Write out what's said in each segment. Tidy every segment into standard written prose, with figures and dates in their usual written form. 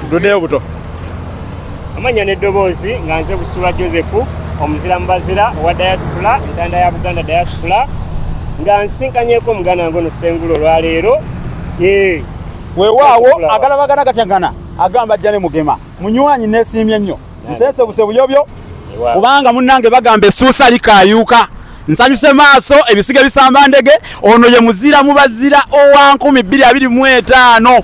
Tuddeyo buto. Amanya n'eddoboozi nga nze Busuulwa Joseph omuzira mu bazira owa diaspora entanda ya Buganda diaspora nga nsinkanyeko omuganda wange ono Ssengulo olwaleero. Weewaawo agalabagana gatyagana agamba ajja ne mugema munywanyi neesiimye nnyo nsense buse buyobyo kubanga munnange bagamba essuusa likaayuuka nsanyuse maaso ebisiga bisamba ndege ono ye muzira mu bazira owa 2025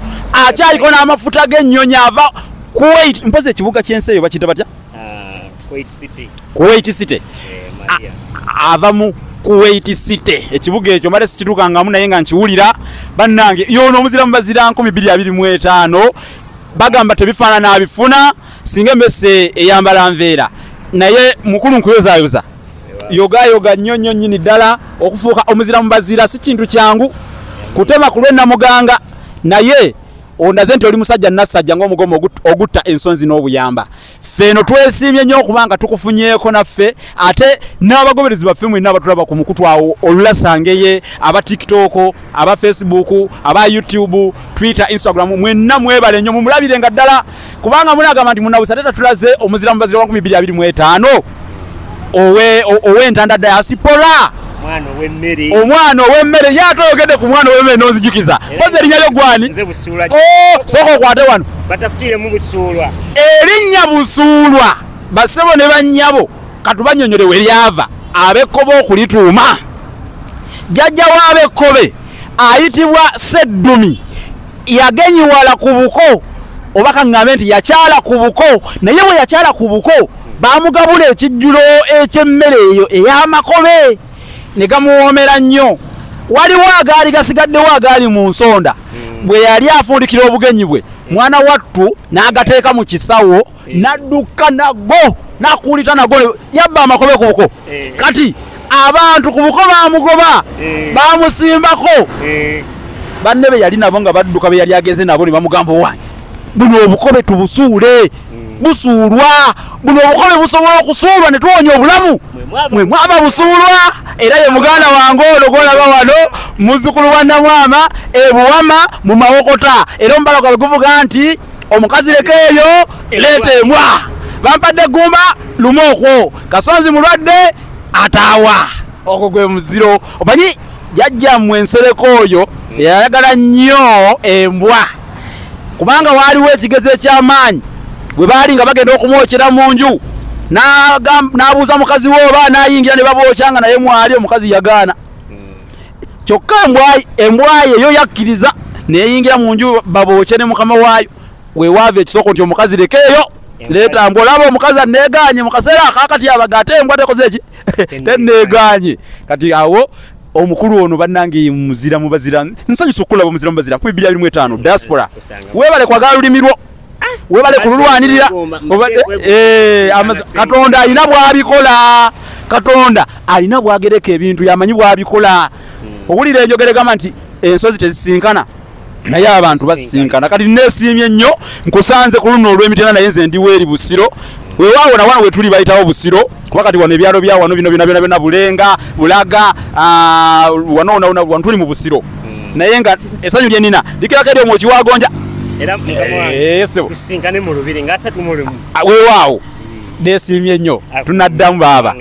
akyaliko n'amafuta g'ennyonyi ava Kuwait mpoze ekibuga ky'ensi eyo bakiyita batya? Kuwait City. Ava mu Kuwait City ekibuga ekyo mbadde sikituukangamu naye nga nkiwulira bannange yono omuzira mu bazira 2025 bagamba tebifaanana abifuna singa emmese eyambala nveera naye mukulu nkuyozaayoza yoga nnyo nnyini ddala okufuuka omuzira mu bazira si kintu kyangu kutema ku lw'ennamuganga naye ondaze nti oli musajja nassajja ng'omugomo ogutta ensonzi n'obuyamba ffeno twesiimye nnyo okubanga tukufunyeeko naffe ate n'abagoberezi baffe mwenna abatulaba ku mukutu awo olulasangeye aba TikTok aba Facebook aba YouTube Twitter Instagram mwenna mwebale nnyo mumulabirenga ddala kubanga munagamba nti munabusa tata tulaze omuzira mu bazira wa 2025 ow'entanda diaspora omwana ow'emmere yatoyogedde ku mwana ow'emmere n'onzijukiza poze erinnya lyo gwani sooka okwate wano erinnya Busuulwa basebo ne bannyabo katubanyonyole we lyava ab'ekkobe okulituuma jjajja w'ab'ekkobe ayitibwa Seddumi yagenyiwala ku buko oba kaŋŋambe nti yakyala ku buko naye bwe yakyala ku buko baamugabula ekijjulo eky'emmere eyo ey'amakobe ne gamuwoomera nnyo waliwo agaali gasigaddewo agaali mu nsonda bwe yali afundikira obugenyi bwe mwana wattu n'agateeka mu kisawo n'adduka nago n'akuulita nago yabba amakobe ku buko kati abantu ku buko baamugoba baamusimbako banne be yali nabo nga badduka be yali ageze nabo ne bamugamba owange buno obukobe tubusuule Busuulwa buno obukobe busobola okusuulwa ne tuwonya obulamu mwe mwaba Busuulwa era ye muganda wange ono gwolaba wano muzzukulu wa Namwama ebuwama mu mawokota era omubala gwabe guvuga nti omukazi leka eyo leeta emwa bampadde gumba lumu okwo Kasonzi mulwadde ataawa ogwo gwe muziro omanyi jjajjammwe ensereko oyo yayagala nnyo embwa kubanga waaliwo ekigezo eky'amaanyi bwe baali nga bagenda okumwokyera mu nju n'abuuza mukazi we oba n'ayingira ne babookyanga naye mwali omukazi yagaana kyokka embwayi eyo yakkiriza neyingira mu nju babookye ne mukama waayo weewaava ekisoko nti omukazi leka eyo leeta mbwa olaba omukazi aneeganye mu kaseera akaakati abaga ate embwa tekoze eki teneeganye kati awo omukulu ono bannange muzira mu bazira nsanyusa okulaba omuzira mu bazira 2025 diaspora weebale kwagala lulimi lwo webale kululwanirira Katonda alina bwabikola Katonda alina bwagereka ebintu yamanyi bwabikola owulira enjogere gamba nti ensozi tezisinkana naye abantu basisinkana kati neesiimye nnyo nkusanze ku luno olw'emitenda naye nze ndiwo eri Busiro weewaawo na wano wetuli bayitawo Busiro kuba kati wano ebyalo bya wano bino byonna Bulenga Bulaga wano tuli mu Busiro naye nga essanyu lyenina likirako eri omwo Kiwagonja era kusinkane mu lubiri nga 3 mu lumu weewaawo neesiimye nnyo tunaddamu baaba